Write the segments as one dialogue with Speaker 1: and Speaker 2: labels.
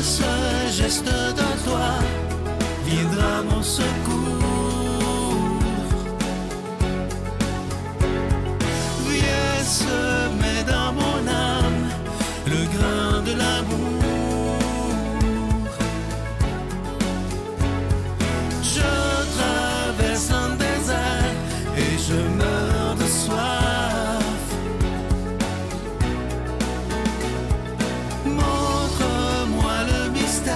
Speaker 1: seul geste de toi viendra mon secours. Viens semer dans mon âme le grain de l'amour. Je traverse un désert et je meurs de soif. Montre-moi le mystère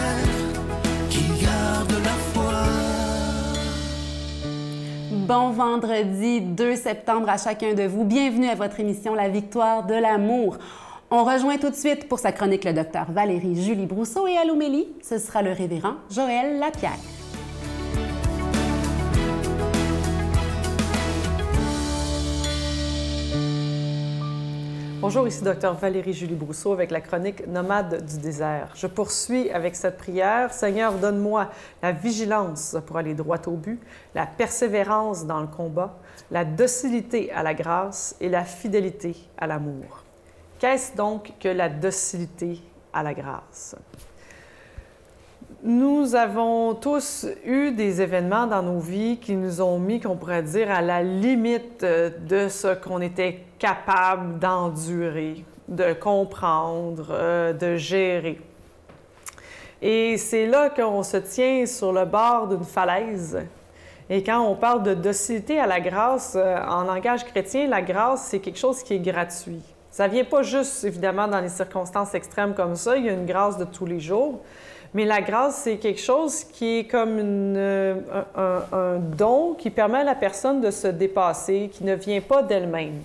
Speaker 1: qui garde la foi.
Speaker 2: Bon vendredi 2 septembre à chacun de vous. Bienvenue à votre émission La Victoire de l'amour. On rejoint tout de suite pour sa chronique le docteur Valérie Julie Brousseau et à l'homélie, ce sera le révérend Joël Lapierre.
Speaker 3: Bonjour, ici Dr Valérie Julie Brousseau avec la chronique Nomade du désert. Je poursuis avec cette prière. Seigneur, donne-moi la vigilance pour aller droit au but, la persévérance dans le combat, la docilité à la grâce et la fidélité à l'amour. Qu'est-ce donc que la docilité à la grâce? Nous avons tous eu des événements dans nos vies qui nous ont mis, qu'on pourrait dire, à la limite de ce qu'on était capable d'endurer, de comprendre, de gérer. Et c'est là qu'on se tient sur le bord d'une falaise. Et quand on parle de docilité à la grâce, en langage chrétien, la grâce, c'est quelque chose qui est gratuit. Ça ne vient pas juste, évidemment, dans les circonstances extrêmes comme ça. Il y a une grâce de tous les jours. Mais la grâce, c'est quelque chose qui est comme un don qui permet à la personne de se dépasser, qui ne vient pas d'elle-même.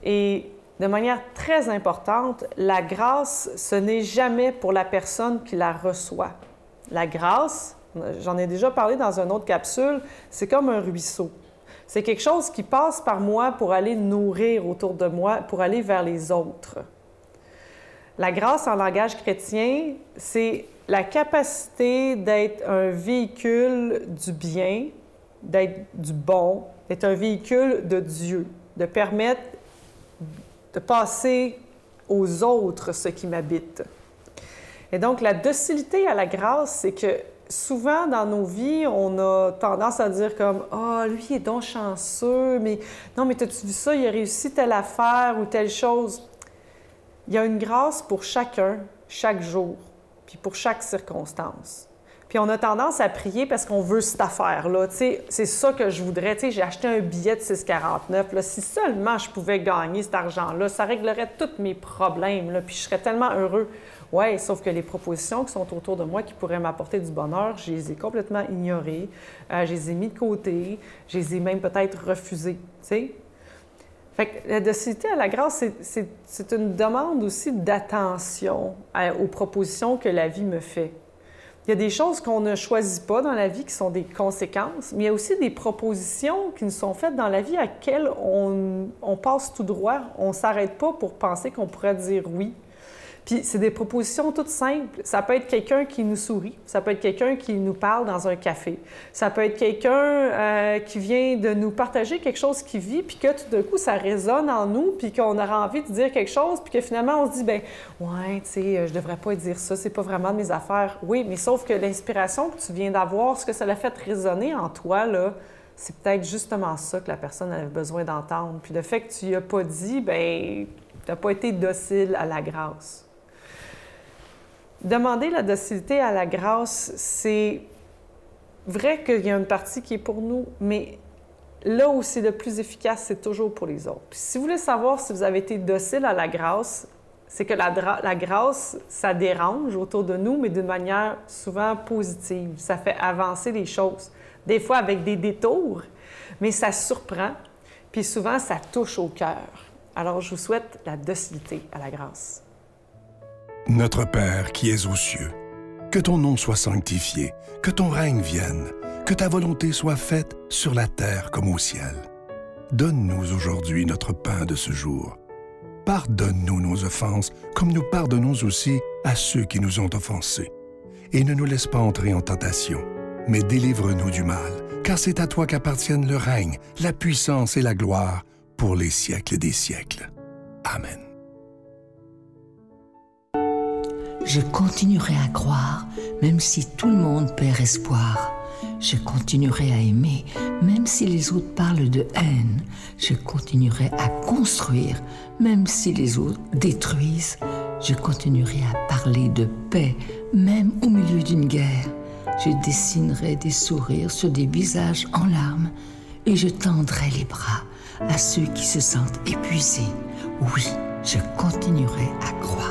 Speaker 3: Et de manière très importante, la grâce, ce n'est jamais pour la personne qui la reçoit. La grâce, j'en ai déjà parlé dans une autre capsule, c'est comme un ruisseau. C'est quelque chose qui passe par moi pour aller nourrir autour de moi, pour aller vers les autres. La grâce en langage chrétien, c'est la capacité d'être un véhicule du bien, d'être du bon, d'être un véhicule de Dieu, de permettre de passer aux autres ce qui m'habite. Et donc, la docilité à la grâce, c'est que souvent dans nos vies, on a tendance à dire comme « Ah, lui, il est donc chanceux, mais non, mais t'as-tu vu ça, il a réussi telle affaire ou telle chose. » Il y a une grâce pour chacun, chaque jour, puis pour chaque circonstance. Puis on a tendance à prier parce qu'on veut cette affaire-là. Tu sais, c'est ça que je voudrais. Tu sais, j'ai acheté un billet de 6,49. Là, si seulement je pouvais gagner cet argent-là, ça réglerait tous mes problèmes. Là, puis je serais tellement heureux. Oui, sauf que les propositions qui sont autour de moi qui pourraient m'apporter du bonheur, je les ai complètement ignorées. Je les ai mis de côté. Je les ai même peut-être refusées. Tu sais? Fait que la docilité à la grâce, c'est une demande aussi d'attention aux propositions que la vie me fait. Il y a des choses qu'on ne choisit pas dans la vie qui sont des conséquences, mais il y a aussi des propositions qui nous sont faites dans la vie à laquelle on passe tout droit. On ne s'arrête pas pour penser qu'on pourrait dire oui. Puis c'est des propositions toutes simples. Ça peut être quelqu'un qui nous sourit, ça peut être quelqu'un qui nous parle dans un café, ça peut être quelqu'un qui vient de nous partager quelque chose qu'il vit, puis que tout d'un coup, ça résonne en nous, puis qu'on aura envie de dire quelque chose, puis que finalement, on se dit, ben ouais, tu sais, je devrais pas dire ça, c'est pas vraiment de mes affaires. Oui, mais sauf que l'inspiration que tu viens d'avoir, ce que ça l'a fait résonner en toi, là, c'est peut-être justement ça que la personne avait besoin d'entendre. Puis le fait que tu y as pas dit, ben tu n'as pas été docile à la grâce. Demander la docilité à la grâce, c'est vrai qu'il y a une partie qui est pour nous, mais là où c'est le plus efficace, c'est toujours pour les autres. Puis si vous voulez savoir si vous avez été docile à la grâce, c'est que la grâce, ça dérange autour de nous, mais d'une manière souvent positive. Ça fait avancer les choses. Des fois avec des détours, mais ça surprend, puis souvent ça touche au cœur. Alors je vous souhaite la docilité à la grâce.
Speaker 4: Notre Père qui es aux cieux, que ton nom soit sanctifié, que ton règne vienne, que ta volonté soit faite sur la terre comme au ciel. Donne-nous aujourd'hui notre pain de ce jour. Pardonne-nous nos offenses, comme nous pardonnons aussi à ceux qui nous ont offensés. Et ne nous laisse pas entrer en tentation, mais délivre-nous du mal, car c'est à toi qu'appartiennent le règne, la puissance et la gloire pour les siècles des siècles. Amen.
Speaker 5: Je continuerai à croire, même si tout le monde perd espoir. Je continuerai à aimer, même si les autres parlent de haine. Je continuerai à construire, même si les autres détruisent. Je continuerai à parler de paix, même au milieu d'une guerre. Je dessinerai des sourires sur des visages en larmes et je tendrai les bras à ceux qui se sentent épuisés. Oui, je continuerai à croire.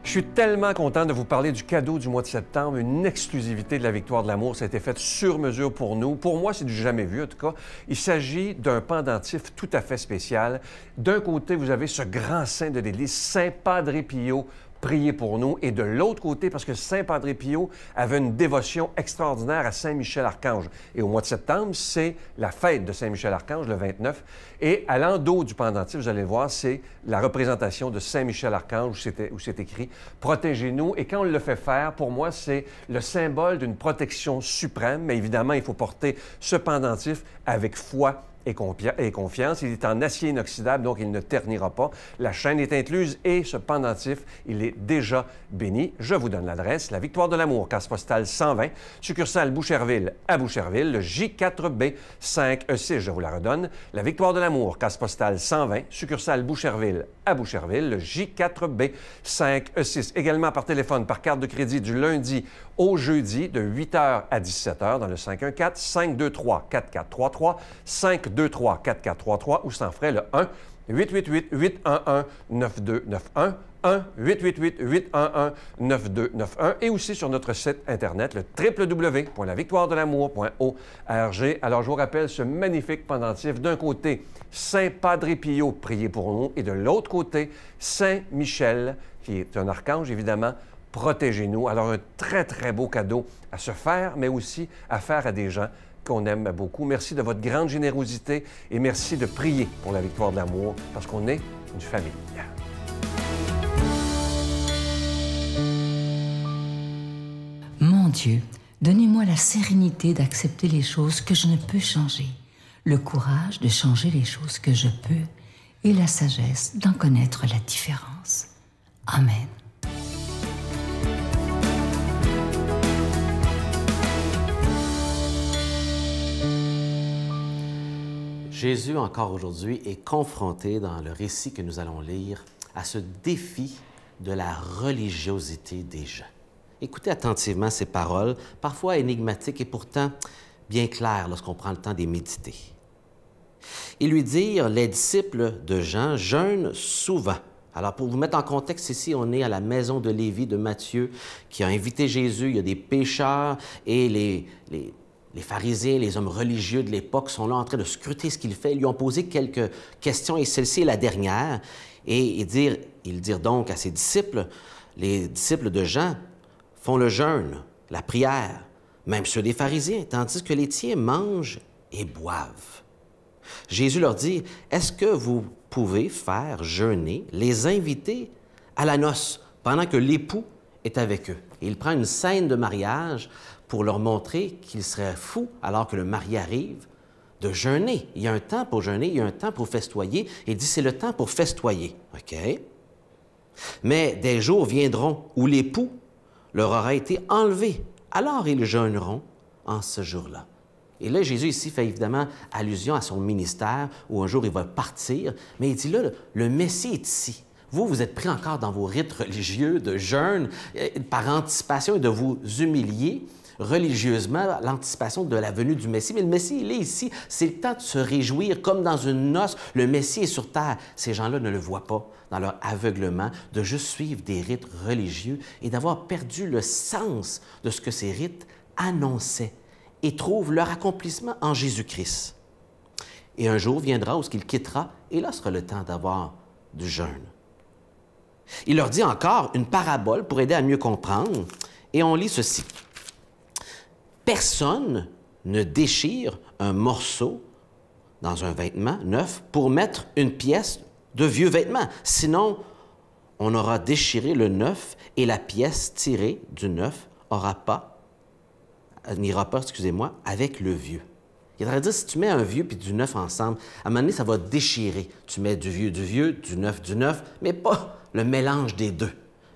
Speaker 6: Je suis tellement content de vous parler du cadeau du mois de septembre, une exclusivité de la Victoire de l'amour. Ça a été fait sur mesure pour nous. Pour moi, c'est du jamais vu, en tout cas. Il s'agit d'un pendentif tout à fait spécial. D'un côté, vous avez ce grand saint de l'Église, Saint Padre Pio, priez pour nous. Et de l'autre côté, parce que Saint Padre Pio avait une dévotion extraordinaire à Saint Michel-Archange. Et au mois de septembre, c'est la fête de Saint Michel-Archange, le 29. Et à l'endos du pendentif, vous allez le voir, c'est la représentation de Saint Michel-Archange où c'est écrit « Protégez-nous ». Et quand on le fait faire, pour moi, c'est le symbole d'une protection suprême. Mais évidemment, il faut porter ce pendentif avec foi et confiance. Il est en acier inoxydable, donc il ne ternira pas. La chaîne est incluse et ce pendentif, il est déjà béni. Je vous donne l'adresse. La Victoire de l'amour, case postale 120, succursale Boucherville à Boucherville, le J4B 5E6, je vous la redonne. La Victoire de l'amour, case postale 120, succursale Boucherville à Boucherville, le J4B 5E6. Également par téléphone, par carte de crédit du lundi au jeudi de 8h à 17h dans le 514-523-4433, 523-4433 ou sans frais le 1-888-811-9291, 1-888-811-9291 et aussi sur notre site Internet, le www.lavictoiredelamour.org. Alors, je vous rappelle ce magnifique pendentif. D'un côté, Saint Padre Pio, priez pour nous, et de l'autre côté, Saint Michel, qui est un archange, évidemment, protégez-nous. Alors, un très, très beau cadeau à se faire, mais aussi à faire à des gens qu'on aime beaucoup. Merci de votre grande générosité et merci de prier pour la Victoire de l'amour, parce qu'on est une famille.
Speaker 5: Mon Dieu, donnez-moi la sérénité d'accepter les choses que je ne peux changer, le courage de changer les choses que je peux et la sagesse d'en connaître la différence. Amen.
Speaker 7: Jésus, encore aujourd'hui, est confronté dans le récit que nous allons lire à ce défi de la religiosité des gens. Écoutez attentivement ces paroles, parfois énigmatiques et pourtant bien claires lorsqu'on prend le temps de les méditer. Ils lui dirent, les disciples de Jean jeûnent souvent. Alors, pour vous mettre en contexte ici, on est à la maison de Lévi, de Matthieu, qui a invité Jésus. Il y a des pécheurs et les pharisiens, les hommes religieux de l'époque sont là en train de scruter ce qu'il fait. Ils lui ont posé quelques questions et celle-ci est la dernière. Et ils dirent donc à ses disciples, les disciples de Jean font le jeûne, la prière, même ceux des pharisiens, tandis que les tiens mangent et boivent. Jésus leur dit, est-ce que vous pouvez faire jeûner les invités à la noce pendant que l'époux est avec eux? Et il prend une scène de mariage pour leur montrer qu'il serait fou, alors que le marié arrive, de jeûner. Il y a un temps pour jeûner, il y a un temps pour festoyer. Il dit, c'est le temps pour festoyer. OK? Mais des jours viendront où l'époux leur aura été enlevé. Alors ils jeûneront en ce jour-là. Et là, Jésus ici fait évidemment allusion à son ministère, où un jour il va partir. Mais il dit là, le Messie est ici. Vous êtes pris encore dans vos rites religieux de jeûne, par anticipation et de vous humilier religieusement l'anticipation de la venue du Messie. Mais le Messie, il est ici. C'est le temps de se réjouir comme dans une noce. Le Messie est sur terre. Ces gens-là ne le voient pas dans leur aveuglement de juste suivre des rites religieux et d'avoir perdu le sens de ce que ces rites annonçaient et trouvent leur accomplissement en Jésus-Christ. Et un jour viendra où il quittera et là sera le temps d'avoir du jeûne. Il leur dit encore une parabole pour aider à mieux comprendre et on lit ceci. Personne ne déchire un morceau dans un vêtement neuf pour mettre une pièce de vieux vêtement. Sinon, on aura déchiré le neuf et la pièce tirée du neuf n'ira pas, avec le vieux. Il voudrait dire, si tu mets un vieux puis du neuf ensemble, à un moment donné, ça va déchirer. Tu mets du vieux, du neuf, mais pas le mélange des deux.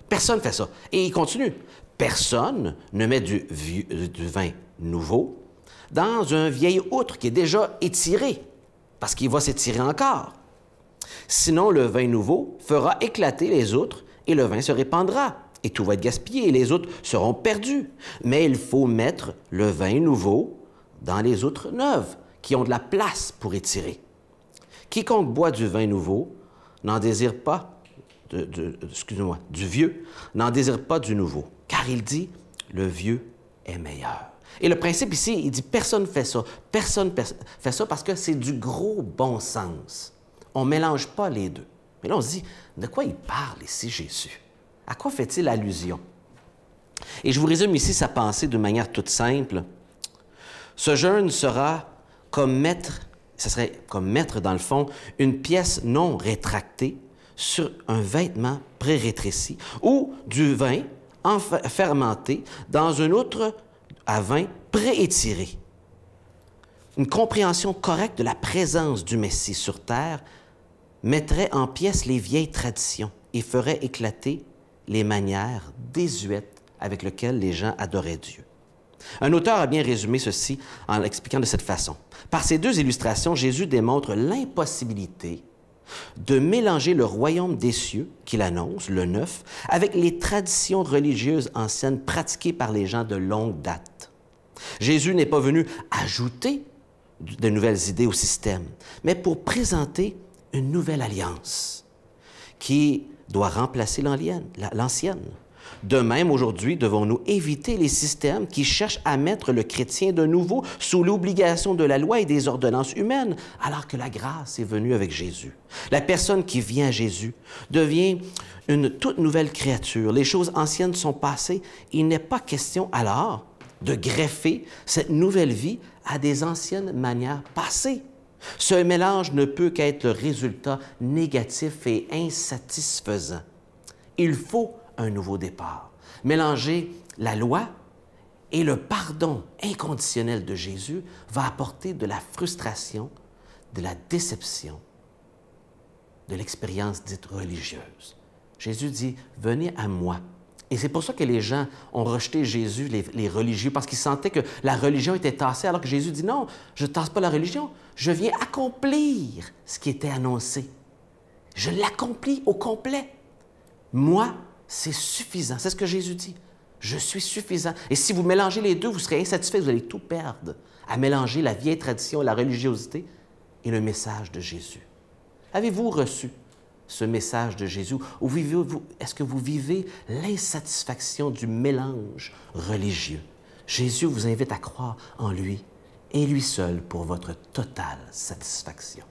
Speaker 7: Personne ne fait ça. Et il continue. Personne ne met du vin nouveau dans un vieil outre qui est déjà étiré, parce qu'il va s'étirer encore. Sinon, le vin nouveau fera éclater les outres et le vin se répandra, et tout va être gaspillé et les outres seront perdus. Mais il faut mettre le vin nouveau dans les outres neuves, qui ont de la place pour étirer. Quiconque boit du vin nouveau n'en désire pas, du vieux, n'en désire pas du nouveau, car il dit, le vieux est meilleur. Et le principe ici, il dit, personne ne fait ça. Personne fait ça parce que c'est du gros bon sens. On ne mélange pas les deux. Mais là, on se dit, de quoi il parle ici, Jésus? À quoi fait-il allusion? Et je vous résume ici sa pensée d'une manière toute simple. Ce jeûne sera comme mettre, ce serait comme mettre, dans le fond, une pièce non rétractée sur un vêtement pré-rétréci ou du vin fermenté dans un autre à vin pré-étiré. Une compréhension correcte de la présence du Messie sur terre mettrait en pièces les vieilles traditions et ferait éclater les manières désuètes avec lesquelles les gens adoraient Dieu. Un auteur a bien résumé ceci en l'expliquant de cette façon. Par ces deux illustrations, Jésus démontre l'impossibilité de mélanger le royaume des cieux, qu'il annonce, le neuf, avec les traditions religieuses anciennes pratiquées par les gens de longue date. Jésus n'est pas venu ajouter de nouvelles idées au système, mais pour présenter une nouvelle alliance qui doit remplacer l'ancienne. De même, aujourd'hui, devons-nous éviter les systèmes qui cherchent à mettre le chrétien de nouveau sous l'obligation de la loi et des ordonnances humaines, alors que la grâce est venue avec Jésus. La personne qui vient à Jésus devient une toute nouvelle créature. Les choses anciennes sont passées. Il n'est pas question alors de greffer cette nouvelle vie à des anciennes manières passées. Ce mélange ne peut qu'être le résultat négatif et insatisfaisant. Il faut un nouveau départ. Mélanger la loi et le pardon inconditionnel de Jésus va apporter de la frustration, de la déception, de l'expérience dite religieuse. Jésus dit, venez à moi. Et c'est pour ça que les gens ont rejeté Jésus, les religieux, parce qu'ils sentaient que la religion était tassée, alors que Jésus dit, non, je ne tasse pas la religion, je viens accomplir ce qui était annoncé. Je l'accomplis au complet. Moi, c'est suffisant. C'est ce que Jésus dit. Je suis suffisant. Et si vous mélangez les deux, vous serez insatisfait, vous allez tout perdre à mélanger la vieille tradition, la religiosité et le message de Jésus. Avez-vous reçu ce message de Jésus? Ou est-ce que vous vivez l'insatisfaction du mélange religieux? Jésus vous invite à croire en lui et lui seul pour votre totale satisfaction.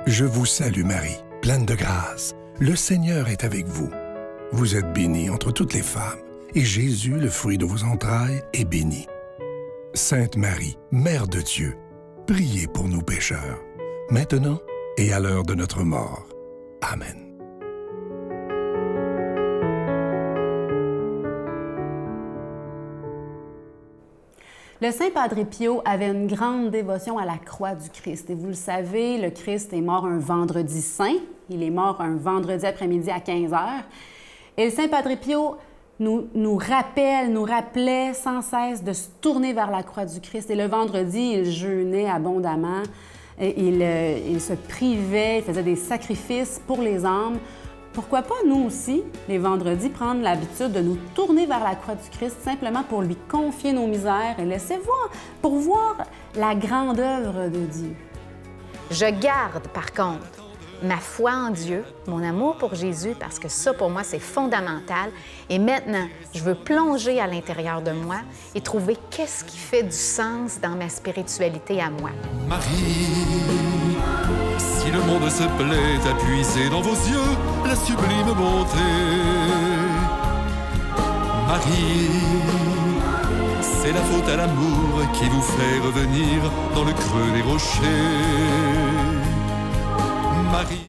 Speaker 4: Je vous salue Marie, pleine de grâce. Le Seigneur est avec vous. Vous êtes bénie entre toutes les femmes, et Jésus, le fruit de vos entrailles, est béni. Sainte Marie, Mère de Dieu, priez pour nous pécheurs, maintenant et à l'heure de notre mort. Amen.
Speaker 2: Le Saint Padre Pio avait une grande dévotion à la croix du Christ. Et vous le savez, le Christ est mort un vendredi saint. Il est mort un vendredi après-midi à 15 h. Et le Saint Padre Pio nous rappelait sans cesse de se tourner vers la croix du Christ. Et le vendredi, il jeûnait abondamment. Il se privait, il faisait des sacrifices pour les âmes. Pourquoi pas, nous aussi, les vendredis, prendre l'habitude de nous tourner vers la croix du Christ simplement pour lui confier nos misères et laisser voir, pour voir la grande œuvre de Dieu.
Speaker 8: Je garde, par contre, ma foi en Dieu, mon amour pour Jésus, parce que ça, pour moi, c'est fondamental. Et maintenant, je veux plonger à l'intérieur de moi et trouver qu'est-ce qui fait du sens dans ma spiritualité à moi.
Speaker 1: Marie, si le monde se plaît à puiser dans vos yeux la sublime bonté. Marie, c'est la faute à l'amour qui vous fait revenir dans le creux des rochers. Marie.